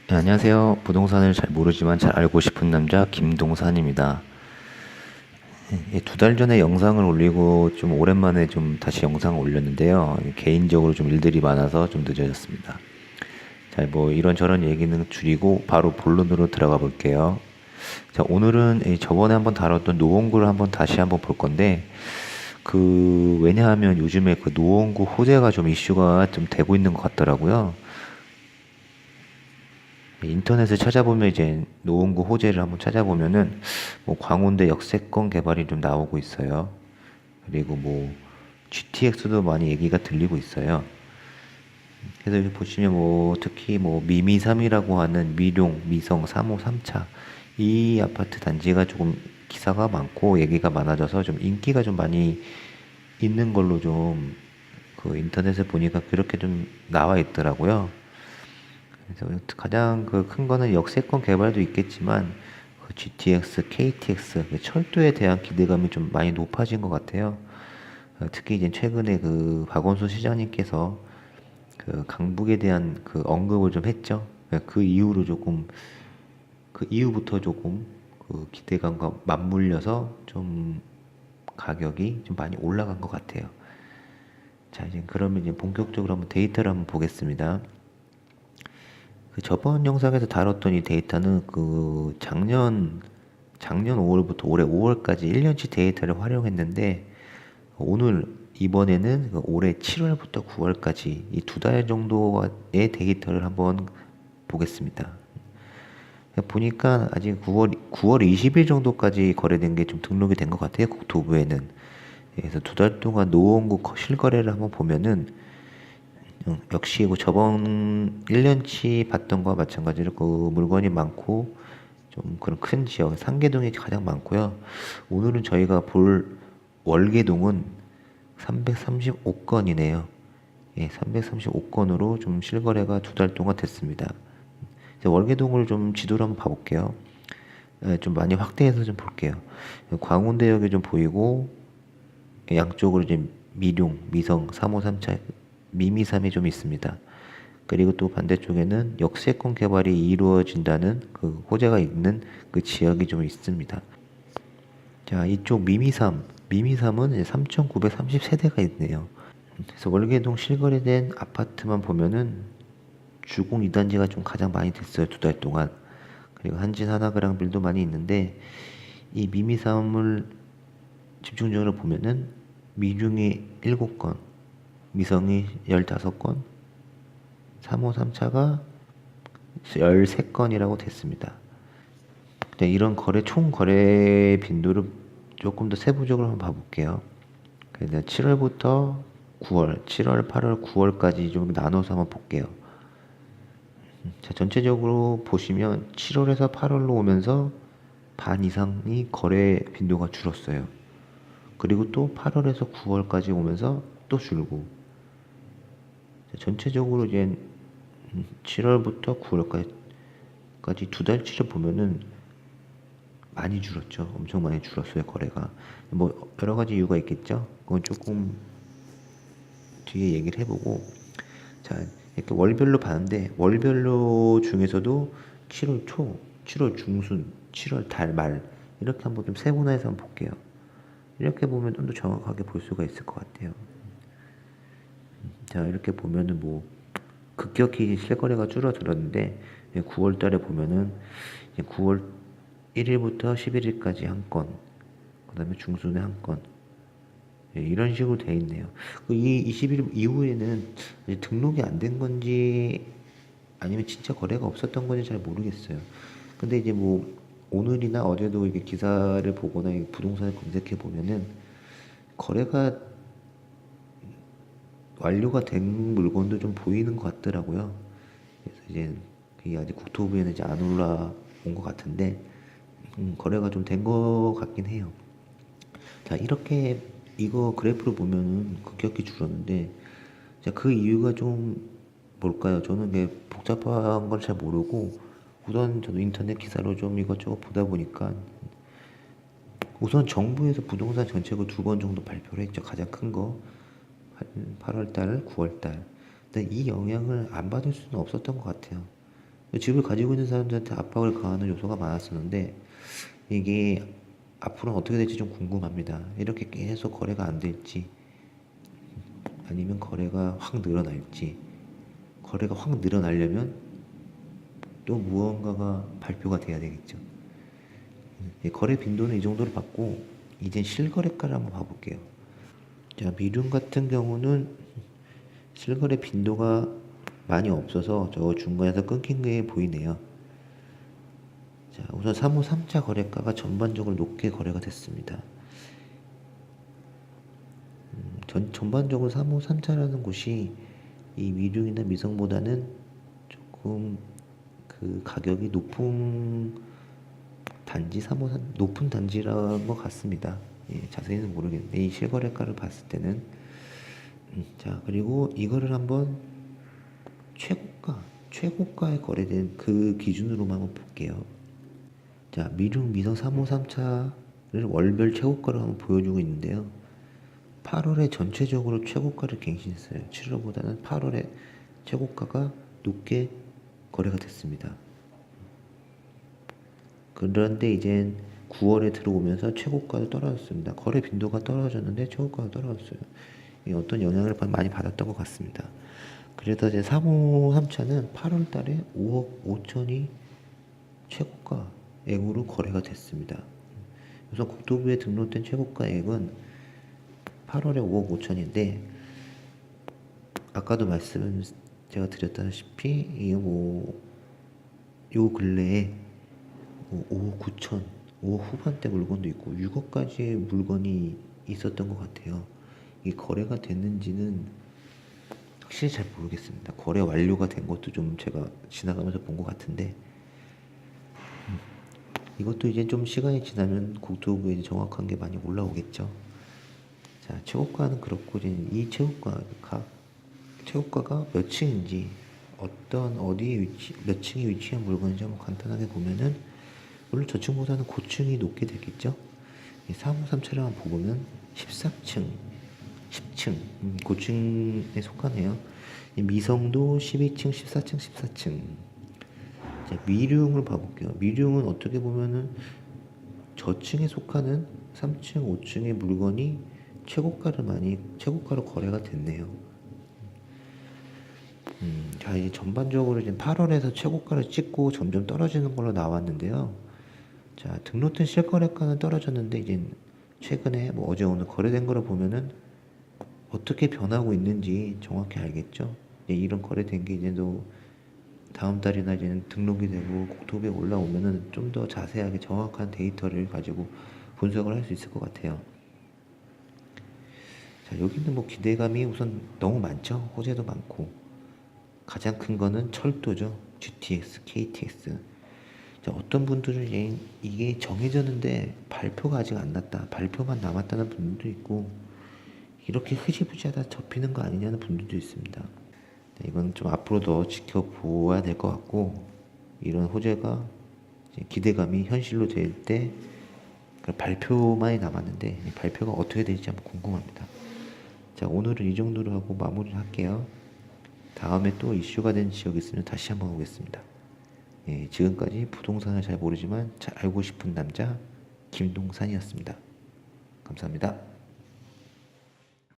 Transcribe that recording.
네, 안녕하세요. 부동산을 잘 모르지만 잘 알고 싶은 남자 김동산입니다. 두 달 전에 영상을 올리고 좀 오랜만에 좀 다시 영상을 올렸는데요. 개인적으로 좀 일들이 많아서 좀 늦어졌습니다. 자, 뭐 이런저런 얘기는 줄이고 바로 본론으로 들어가 볼게요. 자, 오늘은 저번에 한번 다뤘던 노원구를 한번 다시 한번 볼 건데, 왜냐하면 요즘에 그 노원구 호재가 좀 이슈가 좀 되고 있는 것 같더라고요. 인터넷을 찾아보면 이제 노원구 호재를 한번 찾아보면은 뭐 광운대 역세권 개발이 좀 나오고 있어요. 그리고 뭐 GTX도 많이 얘기가 들리고 있어요. 그래서 여기 보시면 뭐 특히 뭐 미미삼이라고 하는 미룡, 미성 3호 3차 이 아파트 단지가 조금 기사가 많고 얘기가 많아져서 좀 인기가 좀 많이 있는 걸로 좀 그 인터넷에 보니까 그렇게 좀 나와 있더라고요. 그래서 가장 그 큰 거는 역세권 개발도 있겠지만 그 GTX, KTX 그 철도에 대한 기대감이 좀 많이 높아진 것 같아요. 특히 이제 최근에 그 박원순 시장님께서 그 강북에 대한 그 언급을 좀 했죠. 그 이후로 조금 그 이후부터 조금 그 기대감과 맞물려서 좀 가격이 좀 많이 올라간 것 같아요. 자, 이제 그러면 이제 본격적으로 한번 데이터를 한번 보겠습니다. 그 저번 영상에서 다뤘던 이 데이터는 그 작년 5월부터 올해 5월까지 1년치 데이터를 활용했는데 오늘 이번에는 그 올해 7월부터 9월까지 이 두 달 정도의 데이터를 한번 보겠습니다. 보니까 아직 9월 20일 정도까지 거래된 게 좀 등록이 된 것 같아요. 국토부에는. 그래서 두 달 동안 노원구 실거래를 한번 보면은 역시 그 저번 1년치 봤던 거와 마찬가지로 그 물건이 많고 좀 그런 큰 지역 상계동이 가장 많고요. 오늘은 저희가 볼 월계동은 335건이네요. 예, 335건으로 좀 실거래가 두 달 동안 됐습니다. 이제 월계동을 좀 지도를 한번 봐볼게요. 예, 좀 많이 확대해서 좀 볼게요. 광운대역이 좀 보이고 양쪽으로 이제 미룡, 미성, 3호, 3차, 미미삼이 좀 있습니다. 그리고 또 반대쪽에는 역세권 개발이 이루어진다는 그 호재가 있는 그 지역이 좀 있습니다. 자, 이쪽 미미삼은 3,930세대가 있네요. 그래서 월계동 실거래된 아파트만 보면은 주공 2단지가 좀 가장 많이 됐어요. 두 달 동안. 그리고 한진 하나그랑빌도 많이 있는데 이 미미삼을 집중적으로 보면은 미중이 7건, 미성이 15건, 3호 3차가 13건이라고 됐습니다. 이런 총 거래 빈도를 조금 더 세부적으로 한번 봐볼게요. 그래서 7월부터 9월, 7월, 8월, 9월까지 좀 나눠서 한번 볼게요. 자, 전체적으로 보시면 7월에서 8월로 오면서 반 이상이 거래 빈도가 줄었어요. 그리고 또 8월에서 9월까지 오면서 또 줄고. 자, 전체적으로 이제 7월부터 9월까지 두 달치를 보면은 많이 줄었죠. 엄청 많이 줄었어요, 거래가. 뭐 여러 가지 이유가 있겠죠. 그건 조금 뒤에 얘기를 해보고. 자, 이렇게 월별로 봤는데 월별로 중에서도 7월 초, 7월 중순, 7월 달 말 이렇게 한번 좀 세분화해서 한번 볼게요. 이렇게 보면 좀 더 정확하게 볼 수가 있을 것 같아요. 자, 이렇게 보면은 뭐 급격히 실거래가 줄어들었는데 9월 달에 보면은 9월 1일부터 11일까지 한 건, 그 다음에 중순에 한 건, 이런 식으로 돼 있네요. 이 20일 이후에는 등록이 안 된 건지 아니면 진짜 거래가 없었던 건지 잘 모르겠어요. 근데 이제 뭐 오늘이나 어제도 이게 기사를 보거나 부동산을 검색해 보면은 거래가 완료가 된 물건도 좀 보이는 것 같더라고요. 그래서 이제 그게 아직 국토부에는 이제 안 올라온 것 같은데 거래가 좀 된 것 같긴 해요. 자, 이렇게 이거 그래프를 보면은 급격히 줄었는데 자, 그 이유가 좀 뭘까요? 저는 이게 복잡한 걸 잘 모르고 우선 저도 인터넷 기사로 좀 이것저것 보다 보니까 우선 정부에서 부동산 정책을 두 번 정도 발표를 했죠. 가장 큰 거 8월 달, 9월 달. 근데 이 영향을 안 받을 수는 없었던 것 같아요. 집을 가지고 있는 사람들한테 압박을 가하는 요소가 많았었는데 이게 앞으로는 어떻게 될지 좀 궁금합니다. 이렇게 계속 거래가 안 될지 아니면 거래가 확 늘어날지. 거래가 확 늘어나려면 또 무언가가 발표가 돼야 되겠죠. 거래 빈도는 이 정도로 봤고 이제 실거래가를 한번 봐볼게요. 자, 미룸 같은 경우는 실거래 빈도가 많이 없어서 저 중간에서 끊긴 게 보이네요. 자, 우선 3호 3차 거래가가 전반적으로 높게 거래가 됐습니다. 전반적으로 3호 3차라는 곳이 이 미rum이나 미성보다는 조금 그 가격이 높은 단지 3호 높은 단지라는 것 같습니다. 예, 자세히는 모르겠는데 이 실거래가를 봤을 때는 자, 그리고 이거를 한번 최고가에 거래된 그 기준으로만 한번 볼게요. 자, 미룸 미성 3호 3차를 월별 최고가로 한번 보여주고 있는데요. 8월에 전체적으로 최고가를 갱신했어요. 7월보다는 8월에 최고가가 높게 거래가 됐습니다. 그런데 이제 9월에 들어오면서 최고가도 떨어졌습니다. 거래 빈도가 떨어졌는데 최고가가 떨어졌어요. 어떤 영향을 많이 받았던 것 같습니다. 그래서 이제 3호 3차는 8월 달에 5억 5천이 최고가액으로 거래가 됐습니다. 우선 국토부에 등록된 최고가액은 8월에 5억 5천인데 아까도 제가 드렸다시피 요 근래에 5억 9천 5억 후반대 물건도 있고 6억까지의 물건이 있었던 것 같아요. 이 거래가 됐는지는 확실히 잘 모르겠습니다. 거래 완료가 된 것도 좀 제가 지나가면서 본 것 같은데 이것도 이제 좀 시간이 지나면 국토부에 이제 정확한 게 많이 올라오겠죠. 자, 최고가는 그렇고 이제 이 최고가가 몇 층인지 몇 층에 위치한 물건인지 한번 간단하게 보면은 물론 저층보다는 고층이 높게 되겠죠. 3호 3차를 한번 보면 14층 10층 고층에 속하네요. 미성도 12층 14층 14층. 자, 미rum을 봐볼게요. 미rum은 어떻게 보면은 저층에 속하는 3층 5층의 물건이 최고가로 거래가 됐네요. 자, 이제 전반적으로 이제 8월에서 최고가를 찍고 점점 떨어지는 걸로 나왔는데요. 자, 등록된 실거래가는 떨어졌는데 이제 최근에 뭐 어제 오늘 거래된 거를 보면은 어떻게 변하고 있는지 정확히 알겠죠. 이런 거래된 게 이제도 다음 달이나 이제는 등록이 되고 국토부에 올라오면은 좀 더 자세하게 정확한 데이터를 가지고 분석을 할 수 있을 것 같아요. 자, 여기는 뭐 기대감이 우선 너무 많죠. 호재도 많고 가장 큰 거는 철도죠. GTX, KTX. 자, 어떤 분들은 이게 정해졌는데 발표가 아직 안 났다. 발표만 남았다는 분들도 있고 이렇게 흐지부지하다 접히는 거 아니냐는 분들도 있습니다. 이건 좀 앞으로 더 지켜보아야 될 것 같고 이런 호재가 이제 기대감이 현실로 될 때 발표만이 남았는데 발표가 어떻게 될지 한번 궁금합니다. 자, 오늘은 이 정도로 하고 마무리를 할게요. 다음에 또 이슈가 된 지역 있으면 다시 한번 오겠습니다. 예, 지금까지 부동산을 잘 모르지만 잘 알고 싶은 남자 김동산이었습니다. 감사합니다.